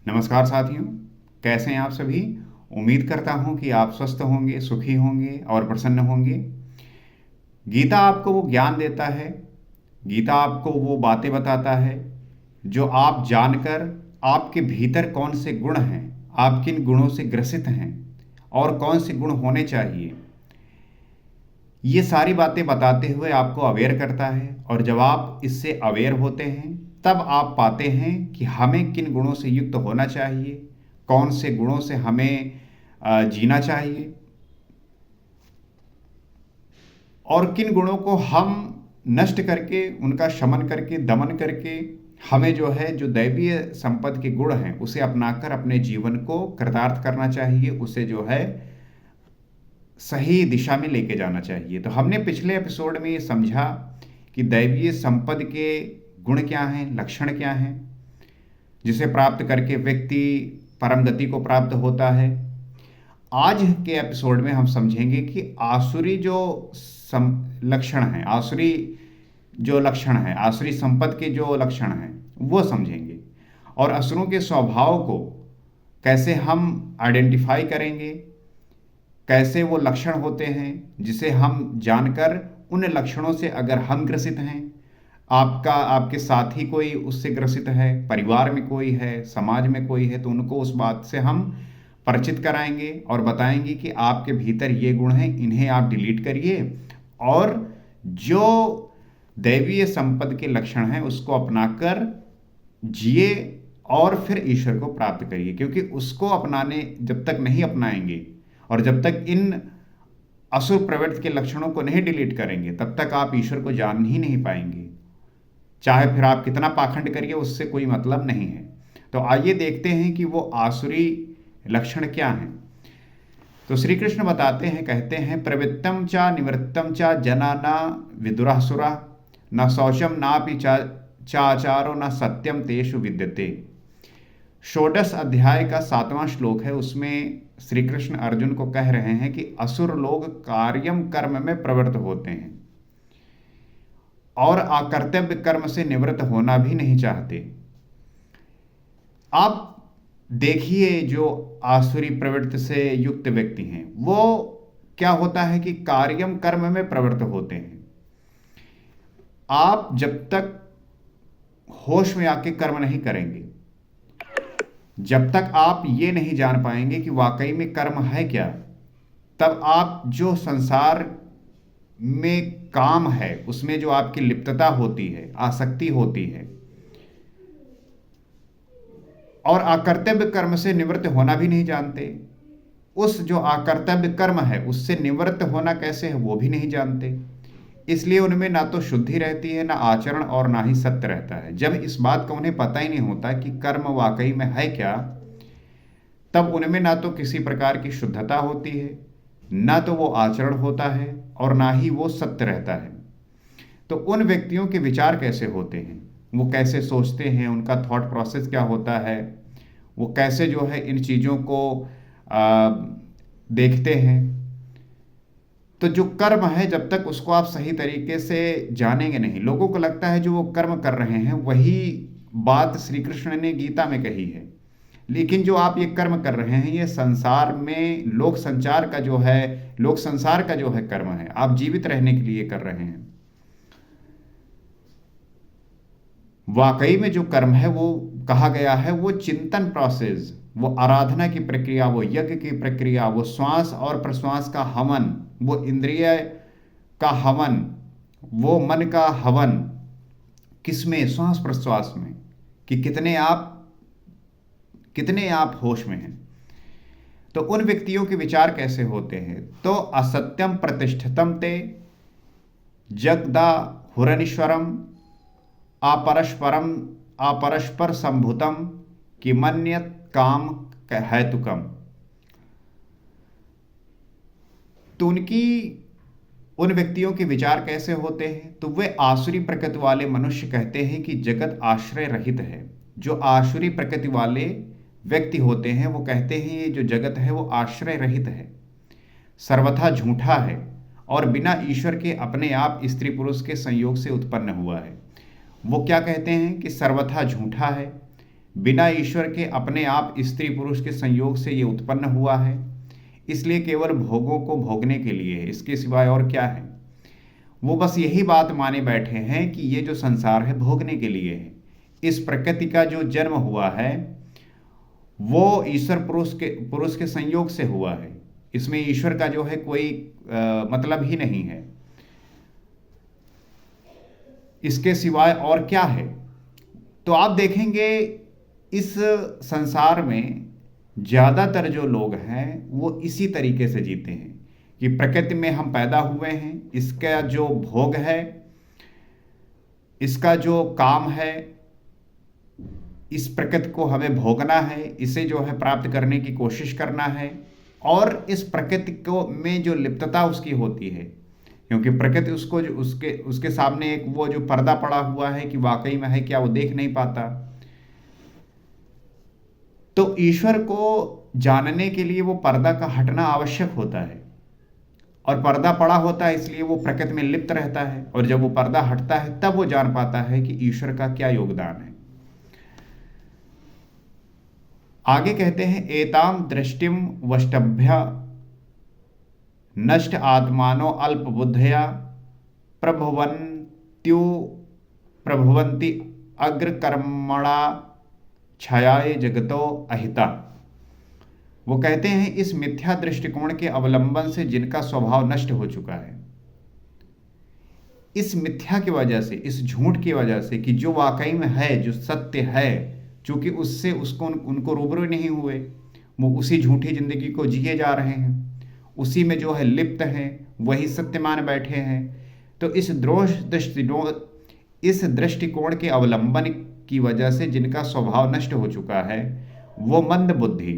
नमस्कार साथियों, कैसे हैं आप सभी। उम्मीद करता हूं कि आप स्वस्थ होंगे, सुखी होंगे और प्रसन्न होंगे। गीता आपको वो ज्ञान देता है, गीता आपको वो बातें बताता है जो आप जानकर आपके भीतर कौन से गुण हैं, आप किन गुणों से ग्रसित हैं और कौन से गुण होने चाहिए, ये सारी बातें बताते हुए आपको अवेयर करता है। और जब आप इससे अवेयर होते हैं तब आप पाते हैं कि हमें किन गुणों से युक्त होना चाहिए, कौन से गुणों से हमें जीना चाहिए और किन गुणों को हम नष्ट करके, उनका शमन करके, दमन करके हमें जो है, जो दैवीय संपत्ति के गुण हैं उसे अपनाकर अपने जीवन को कृतार्थ करना चाहिए, उसे जो है सही दिशा में लेके जाना चाहिए। तो हमने पिछले एपिसोड में ये समझा कि दैवीय संपत्ति के गुण क्या हैं, लक्षण क्या हैं, जिसे प्राप्त करके व्यक्ति परम गति को प्राप्त होता है। आज के एपिसोड में हम समझेंगे कि आसुरी जो लक्षण हैं, आसुरी जो लक्षण है, आसुरी संपत्ति के जो लक्षण हैं वो समझेंगे और असुरों के स्वभाव को कैसे हम आइडेंटिफाई करेंगे, कैसे वो लक्षण होते हैं जिसे हम जानकर उन लक्षणों से अगर हम ग्रसित हैं, आपके साथी कोई उससे ग्रसित है, परिवार में कोई है, समाज में कोई है, तो उनको उस बात से हम परिचित कराएंगे और बताएंगे कि आपके भीतर ये गुण हैं, इन्हें आप डिलीट करिए और जो दैवीय संपत्ति के लक्षण हैं उसको अपनाकर जिए और फिर ईश्वर को प्राप्त करिए। क्योंकि उसको अपनाने जब तक नहीं अपनाएंगे और जब तक इन असुर प्रवृत्ति के लक्षणों को नहीं डिलीट करेंगे तब तक आप ईश्वर को जान ही नहीं पाएंगे। चाहे फिर आप कितना पाखंड करिए, उससे कोई मतलब नहीं है। तो आइए देखते हैं कि वो आसुरी लक्षण क्या हैं। तो श्री कृष्ण बताते हैं, कहते हैं, प्रवृत्तम चा निवृत्तम चा जना न विदुरासुरा न शौचम नापि चाचारो न सत्यम तेषु विद्यते। षोडश अध्याय का 7वां श्लोक है। उसमें श्री कृष्ण अर्जुन को कह रहे हैं कि असुर लोग कार्यम कर्म में प्रवृत्त होते हैं और अकर्तव्य कर्म से निवृत्त होना भी नहीं चाहते। आप देखिए, जो आसुरी प्रवृत्ति से युक्त व्यक्ति हैं वो क्या होता है कि कार्यम कर्म में प्रवृत्त होते हैं। आप जब तक होश में आके कर्म नहीं करेंगे, जब तक आप ये नहीं जान पाएंगे कि वाकई में कर्म है क्या, तब आप जो संसार में काम है उसमें जो आपकी लिप्तता होती है, आसक्ति होती है और अकर्तव्य कर्म से निवृत्त होना भी नहीं जानते, उस जो अकर्तव्य कर्म है उससे निवृत्त होना कैसे है वो भी नहीं जानते। इसलिए उनमें ना तो शुद्धि रहती है, ना आचरण और ना ही सत्य रहता है। जब इस बात का उन्हें पता ही नहीं होता कि कर्म वाकई में है क्या, तब उनमें ना तो किसी प्रकार की शुद्धता होती है, ना तो वो आचरण होता है और ना ही वो सत्य रहता है। तो उन व्यक्तियों के विचार कैसे होते हैं, वो कैसे सोचते हैं, उनका थॉट प्रोसेस क्या होता है, वो कैसे जो है इन चीज़ों को देखते हैं। तो जो कर्म है, जब तक उसको आप सही तरीके से जानेंगे नहीं, लोगों को लगता है जो वो कर्म कर रहे हैं वही बात श्री कृष्ण ने गीता में कही है, लेकिन जो आप ये कर्म कर रहे हैं ये संसार में लोक संसार का जो है कर्म है, आप जीवित रहने के लिए कर रहे हैं। वाकई में जो कर्म है वो कहा गया है, वो चिंतन प्रोसेस, वो आराधना की प्रक्रिया, वो यज्ञ की प्रक्रिया, वो श्वास और प्रश्वास का हवन, वो इंद्रिय का हवन, वो मन का हवन, किसमें, श्वास प्रश्वास में, कि कितने आप होश में हैं। तो उन व्यक्तियों के विचार कैसे होते हैं, तो असत्यम प्रतिष्ठितम ते जगदा हुरनीश्वरम अपरस्पर संभुतम किमन्यत काम हेतुकम। तो उन व्यक्तियों के विचार कैसे होते हैं, तो वे आसुरी प्रकृति वाले मनुष्य कहते हैं कि जगत आश्रय रहित है। जो आसुरी प्रकृति वाले व्यक्ति होते हैं वो कहते हैं ये जो जगत है वो आश्रय रहित है, सर्वथा झूठा है और बिना ईश्वर के अपने आप स्त्री पुरुष के संयोग से उत्पन्न हुआ है। वो क्या कहते हैं कि सर्वथा झूठा है, बिना ईश्वर के अपने आप स्त्री पुरुष के संयोग से ये उत्पन्न हुआ है, इसलिए केवल भोगों को भोगने के लिए है, इसके सिवाय और क्या है। वो बस यही बात माने बैठे हैं कि ये जो संसार है भोगने के लिए है। इस प्रकृति का जो जन्म हुआ है वो ईश्वर पुरुष के संयोग से हुआ है, इसमें ईश्वर का जो है कोई मतलब ही नहीं है, इसके सिवाय और क्या है। तो आप देखेंगे इस संसार में ज़्यादातर जो लोग हैं वो इसी तरीके से जीते हैं कि प्रकृति में हम पैदा हुए हैं, इसका जो भोग है, इसका जो काम है, इस प्रकृति को हमें भोगना है, इसे जो है प्राप्त करने की कोशिश करना है। और इस प्रकृति को में जो लिप्तता उसकी होती है, क्योंकि प्रकृति उसको जो उसके सामने एक वो जो पर्दा पड़ा हुआ है कि वाकई में है क्या, वो देख नहीं पाता। तो ईश्वर को जानने के लिए वो पर्दा का हटना आवश्यक होता है, और पर्दा पड़ा होता है इसलिए वो प्रकृति में लिप्त रहता है, और जब वो पर्दा हटता है तब वो जान पाता है कि ईश्वर का क्या योगदान है। आगे कहते हैं, एताम दृष्टिम वष्टभ्य नष्ट आत्मानो अल्प बुद्धया प्रभुवंती अग्र कर्मणा छायाए जगतो अहिता। वो कहते हैं इस मिथ्या दृष्टिकोण के अवलंबन से जिनका स्वभाव नष्ट हो चुका है, इस मिथ्या की वजह से, इस झूठ की वजह से कि जो वाकई में है, जो सत्य है, चूंकि उससे उनको रूबरू नहीं हुए, वो उसी झूठी जिंदगी को जिए जा रहे हैं, उसी में जो है लिप्त हैं, वही सत्य मान बैठे हैं। तो इस दृष्टिकोण के अवलंबन की वजह से जिनका स्वभाव नष्ट हो चुका है वो मंद बुद्धि